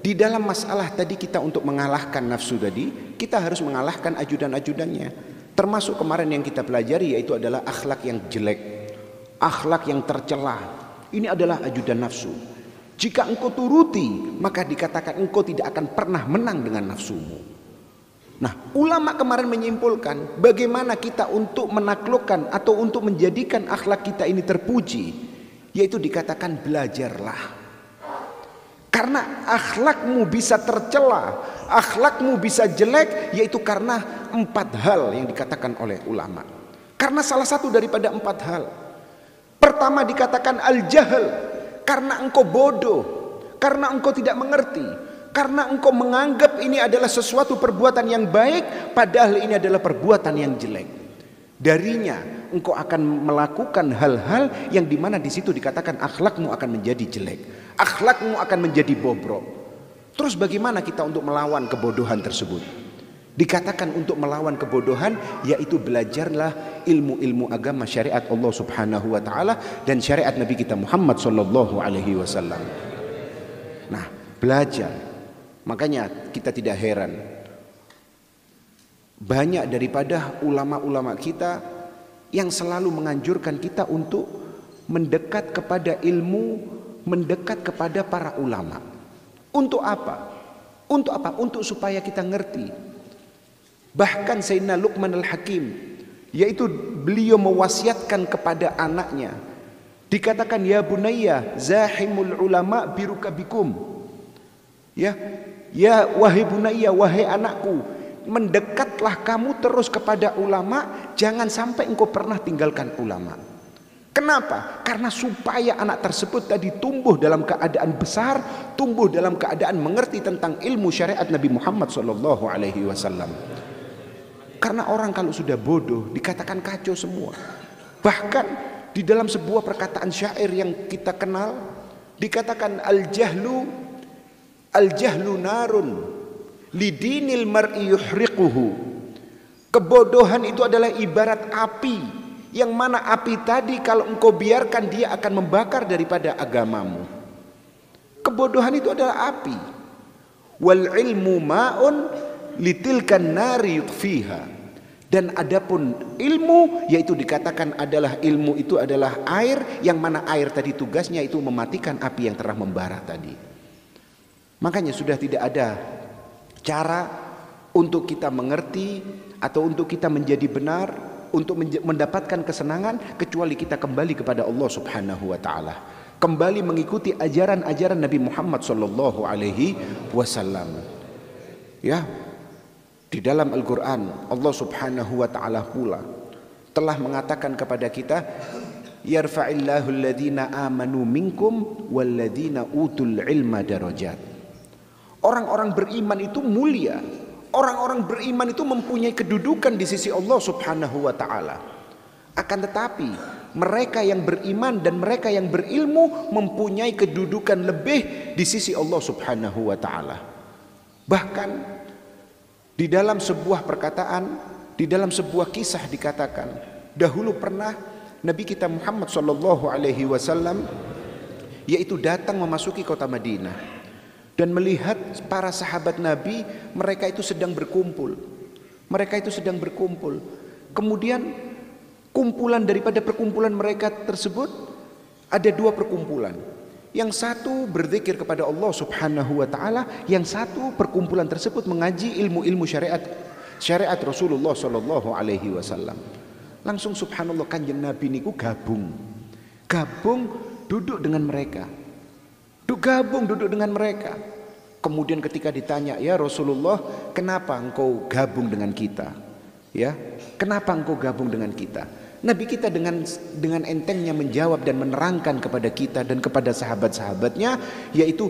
Di dalam masalah tadi kita untuk mengalahkan nafsu tadi, kita harus mengalahkan ajudan-ajudannya. Termasuk kemarin yang kita pelajari yaitu adalah akhlak yang jelek, akhlak yang tercela. Ini adalah ajudan nafsu. Jika engkau turuti, maka dikatakan engkau tidak akan pernah menang dengan nafsumu. Nah, ulama kemarin menyimpulkan bagaimana kita untuk menaklukkan atau untuk menjadikan akhlak kita ini terpuji, yaitu dikatakan belajarlah. Karena akhlakmu bisa tercela, akhlakmu bisa jelek, yaitu karena 4 hal yang dikatakan oleh ulama. Karena salah satu daripada 4 hal. Pertama dikatakan al-jahl, karena engkau bodoh, karena engkau tidak mengerti, karena engkau menganggap ini adalah sesuatu perbuatan yang baik, padahal ini adalah perbuatan yang jelek. Darinya engkau akan melakukan hal-hal yang dimana di situ dikatakan akhlakmu akan menjadi jelek, akhlakmu akan menjadi bobrok. Terus bagaimana kita untuk melawan kebodohan tersebut? Dikatakan untuk melawan kebodohan yaitu belajarlah ilmu-ilmu agama syariat Allah Subhanahu wa taala dan syariat Nabi kita Muhammad sallallahu alaihi wasallam. Nah, belajar. Makanya kita tidak heran banyak daripada ulama-ulama kita yang selalu menganjurkan kita untuk mendekat kepada ilmu, mendekat kepada para ulama. Untuk apa? Untuk apa? Untuk supaya kita ngerti. Bahkan Sayyidina Luqman al-Hakim, yaitu beliau mewasiatkan kepada anaknya, dikatakan ya bunayya zahimul ulama birukabikum. Ya wahai bunayya, wahai anakku, mendekatlah kamu terus kepada ulama, jangan sampai engkau pernah tinggalkan ulama. Kenapa? Karena supaya anak tersebut tadi tumbuh dalam keadaan besar, tumbuh dalam keadaan mengerti tentang ilmu syariat Nabi Muhammad sallallahu alaihi wasallam. Karena orang kalau sudah bodoh dikatakan kacau semua. Bahkan di dalam sebuah perkataan syair yang kita kenal dikatakan al-jahlu narun lidinil mar'i yuhriquhu. Kebodohan itu adalah ibarat api, yang mana api tadi kalau engkau biarkan dia akan membakar daripada agamamu. Kebodohan itu adalah api. Wal ilmu ma'un litilkan nari yutfiha. Dan adapun ilmu yaitu dikatakan adalah ilmu itu adalah air, yang mana air tadi tugasnya itu mematikan api yang telah membara tadi. Makanya sudah tidak ada cara untuk kita mengerti atau untuk kita menjadi benar, untuk mendapatkan kesenangan, kecuali kita kembali kepada Allah Subhanahu wa taala, kembali mengikuti ajaran-ajaran Nabi Muhammad sallallahu alaihi wasallam. Ya, di dalam Al-Qur'an Allah Subhanahu wa taala pula telah mengatakan kepada kita, yarfa'illahu alladhina amanu minkum walladhina utul ilma darajat. Orang-orang beriman itu mulia. Orang-orang beriman itu mempunyai kedudukan di sisi Allah Subhanahu wa taala. Akan tetapi mereka yang beriman dan mereka yang berilmu mempunyai kedudukan lebih di sisi Allah Subhanahu wa taala. Bahkan di dalam sebuah perkataan, di dalam sebuah kisah dikatakan, dahulu pernah Nabi kita Muhammad sallallahu alaihi wasallam yaitu datang memasuki kota Madinah dan melihat para sahabat Nabi, mereka itu sedang berkumpul. Mereka itu sedang berkumpul. Kemudian kumpulan daripada perkumpulan mereka tersebut ada 2 perkumpulan. Yang satu berzikir kepada Allah Subhanahu wa taala, yang satu perkumpulan tersebut mengaji ilmu-ilmu syariat Rasulullah sallallahu alaihi wasallam. Langsung subhanallah kanjeng Nabi niku gabung duduk dengan mereka. Gabung duduk dengan mereka. Kemudian ketika ditanya, ya Rasulullah, kenapa engkau gabung dengan kita? Ya, kenapa engkau gabung dengan kita? Nabi kita dengan entengnya menjawab dan menerangkan kepada kita dan kepada sahabat-sahabatnya, yaitu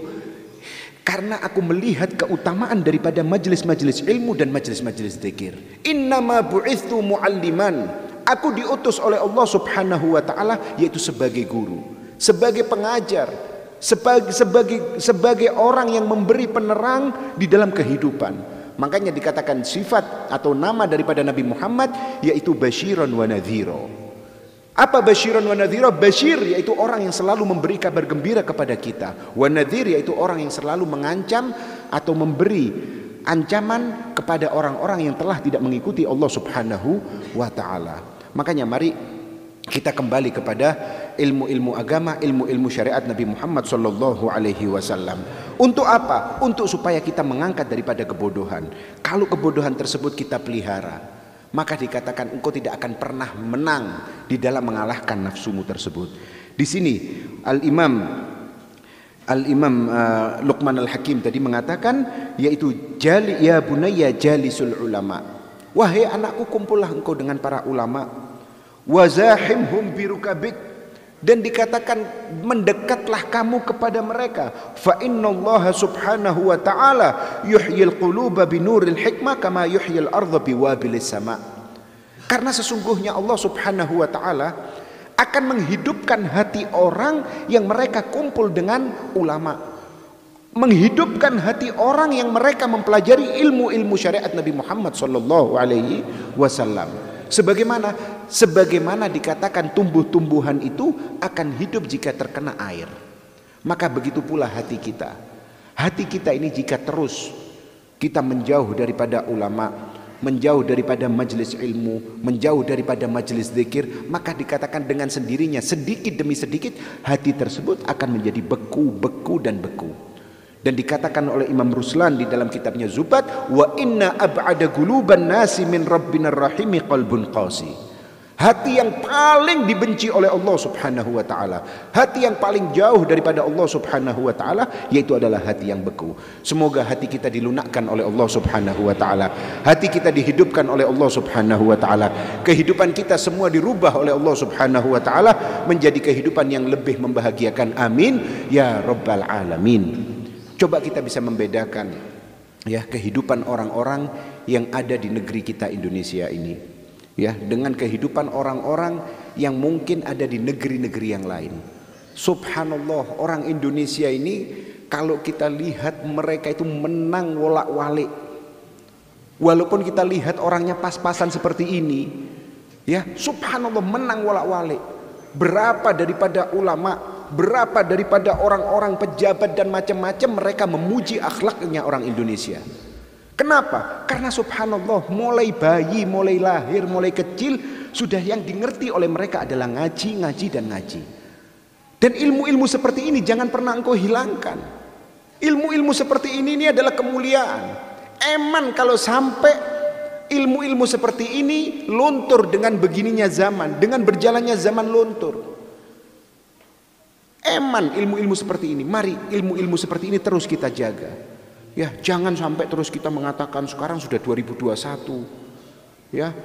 karena aku melihat keutamaan daripada majelis-majelis ilmu dan majelis-majelis zikir. Innama bu'itsu mu'alliman. Aku diutus oleh Allah Subhanahu wa taala yaitu sebagai guru, sebagai pengajar, sebagai orang yang memberi penerang di dalam kehidupan. Makanya dikatakan sifat atau nama daripada Nabi Muhammad yaitu basyiran wa nadhira. Apa basyiran wa nadhira? Basyir yaitu orang yang selalu memberi kabar gembira kepada kita. Wa nadhir yaitu orang yang selalu mengancam atau memberi ancaman kepada orang-orang yang telah tidak mengikuti Allah Subhanahu wa taala. Makanya mari kita kembali kepada ilmu-ilmu agama, ilmu-ilmu syariat Nabi Muhammad sallallahu alaihi wasallam. Untuk apa? Untuk supaya kita mengangkat daripada kebodohan. Kalau kebodohan tersebut kita pelihara, maka dikatakan engkau tidak akan pernah menang di dalam mengalahkan nafsumu tersebut. Di sini Al-Imam Luqman Al-Hakim tadi mengatakan, yaitu jali ya bunayya jalisul ulama. Wahai anakku, kumpullah engkau dengan para ulama. Wazahimhum birukabik, dan dikatakan mendekatlah kamu kepada mereka. Fa innallaha subhanahu wa ta'ala yuhyil quluba binuril hikmah kama yuhyil ardha biwabilis sama. Karena sesungguhnya Allah Subhanahu wa ta'ala akan menghidupkan hati orang yang mereka kumpul dengan ulama, menghidupkan hati orang yang mereka mempelajari ilmu-ilmu syariat Nabi Muhammad sallallahu alaihi wasallam. Sebagaimana dikatakan tumbuh-tumbuhan itu akan hidup jika terkena air, maka begitu pula hati kita. Hati kita ini jika terus kita menjauh daripada ulama, menjauh daripada majelis ilmu, menjauh daripada majelis zikir, maka dikatakan dengan sendirinya sedikit demi sedikit hati tersebut akan menjadi beku dan beku. Dan dikatakan oleh Imam Ruslan di dalam kitabnya Zubat, wa inna ab'ada quluban nasi min rabbinar rahimi qalbun qasi. Hati yang paling dibenci oleh Allah Subhanahu wa taala, hati yang paling jauh daripada Allah Subhanahu wa taala, yaitu adalah hati yang beku. Semoga hati kita dilunakkan oleh Allah Subhanahu wa taala, hati kita dihidupkan oleh Allah Subhanahu wa taala, kehidupan kita semua dirubah oleh Allah Subhanahu wa taala menjadi kehidupan yang lebih membahagiakan. Amin ya rabbal alamin. Coba kita bisa membedakan ya kehidupan orang-orang yang ada di negeri kita Indonesia ini, ya, dengan kehidupan orang-orang yang mungkin ada di negeri-negeri yang lain. Subhanallah, orang Indonesia ini kalau kita lihat mereka itu menang wolak-walik. Walaupun kita lihat orangnya pas-pasan seperti ini, ya, subhanallah menang wolak-walik. Berapa daripada ulama, berapa daripada orang-orang pejabat dan macam-macam, mereka memuji akhlaknya orang Indonesia. Kenapa? Karena subhanallah mulai bayi, mulai lahir, mulai kecil sudah yang dimengerti oleh mereka adalah ngaji, ngaji dan ngaji. Dan ilmu-ilmu seperti ini jangan pernah engkau hilangkan. Ilmu-ilmu seperti ini adalah kemuliaan. Eman kalau sampai ilmu-ilmu seperti ini luntur dengan begininya zaman, dengan berjalannya zaman luntur. Eman ilmu-ilmu seperti ini. Mari ilmu-ilmu seperti ini terus kita jaga. Ya, jangan sampai terus kita mengatakan sekarang sudah 2021. Ya,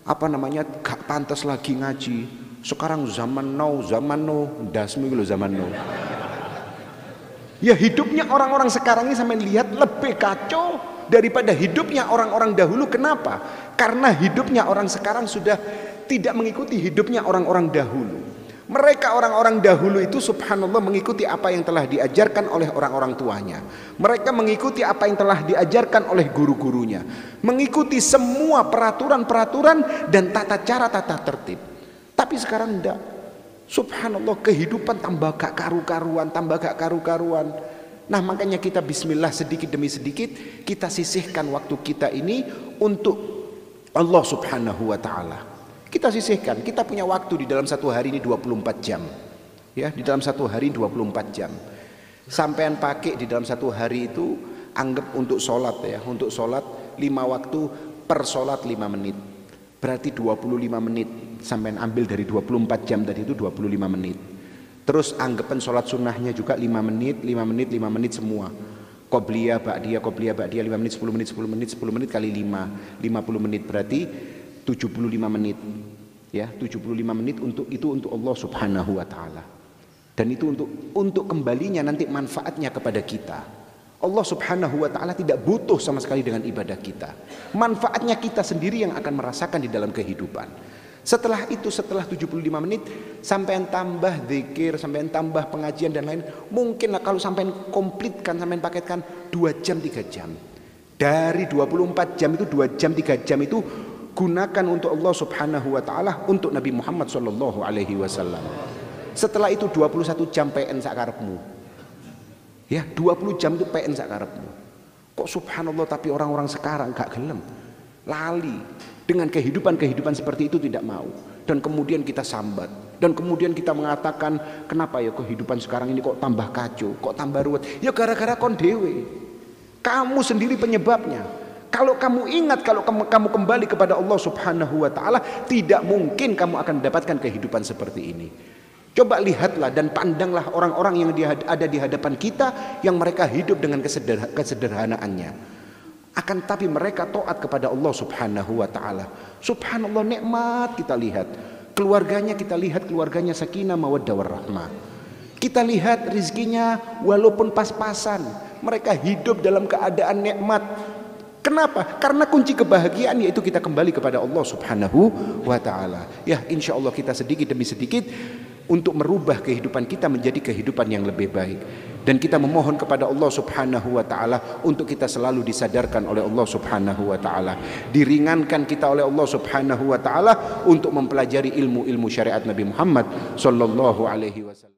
apa namanya, gak pantas lagi ngaji. Sekarang zaman now, dasmu gitu zaman now. Ya, hidupnya orang-orang sekarang ini sampai lihat lebih kacau daripada hidupnya orang-orang dahulu. Kenapa? Karena hidupnya orang sekarang sudah tidak mengikuti hidupnya orang-orang dahulu. Mereka orang-orang dahulu itu subhanallah mengikuti apa yang telah diajarkan oleh orang-orang tuanya. Mereka mengikuti apa yang telah diajarkan oleh guru-gurunya, mengikuti semua peraturan-peraturan dan tata cara, tata tertib. Tapi sekarang enggak. Subhanallah, kehidupan tambah gak karu-karuan. Nah, makanya kita bismillah sedikit demi sedikit kita sisihkan waktu kita ini untuk Allah Subhanahu wa taala. Kita sisihkan, kita punya waktu di dalam satu hari ini 24 jam. Ya, di dalam satu hari 24 jam. Sampean pakai di dalam satu hari itu anggap untuk sholat ya, untuk sholat 5 waktu per sholat 5 menit. Berarti 25 menit. Sampean ambil dari 24 jam tadi itu 25 menit. Terus anggapan sholat sunnahnya juga 5 menit semua. Qobliyah, ba'diyah, 5 menit, 10 menit kali 5, 50 menit berarti 75 menit. Ya, 75 menit untuk Allah Subhanahu wa taala. Dan itu untuk kembalinya nanti manfaatnya kepada kita. Allah Subhanahu wa taala tidak butuh sama sekali dengan ibadah kita. Manfaatnya kita sendiri yang akan merasakan di dalam kehidupan. Setelah itu, setelah 75 menit sampean tambah zikir, sampean tambah pengajian dan lain, mungkinlah kalau sampean komplitkan, sampean paketkan 2 jam 3 jam. Dari 24 jam itu 2 jam 3 jam itu gunakan untuk Allah Subhanahu wa taala, untuk Nabi Muhammad sallallahu alaihi wasallam. Setelah itu 21 jam PN sakarepmu. Ya, 20 jam itu PN sakarepmu. Kok subhanallah, tapi orang-orang sekarang gak gelem. Lali dengan kehidupan seperti itu, tidak mau. Dan kemudian kita sambat, dan kemudian kita mengatakan, kenapa ya kehidupan sekarang ini kok tambah kacau, kok tambah ruwet? Ya gara-gara kon dewe. Kamu sendiri penyebabnya. Kalau kamu ingat, kalau kamu kembali kepada Allah Subhanahu wa taala, tidak mungkin kamu akan mendapatkan kehidupan seperti ini. Coba lihatlah dan pandanglah orang-orang yang ada di hadapan kita, yang mereka hidup dengan kesederhanaannya. Akan tapi mereka taat kepada Allah Subhanahu wa taala. Subhanallah, nikmat kita lihat. Keluarganya kita lihat, keluarganya sakinah mawaddah warahmah. Kita lihat rizkinya walaupun pas-pasan, mereka hidup dalam keadaan nikmat. Kenapa? Karena kunci kebahagiaan yaitu kita kembali kepada Allah Subhanahu wa taala. Ya, insya Allah kita sedikit demi sedikit untuk merubah kehidupan kita menjadi kehidupan yang lebih baik. Dan kita memohon kepada Allah Subhanahu wa taala untuk kita selalu disadarkan oleh Allah Subhanahu wa taala, diringankan kita oleh Allah Subhanahu wa taala untuk mempelajari ilmu-ilmu syariat Nabi Muhammad sallallahu alaihi wasallam.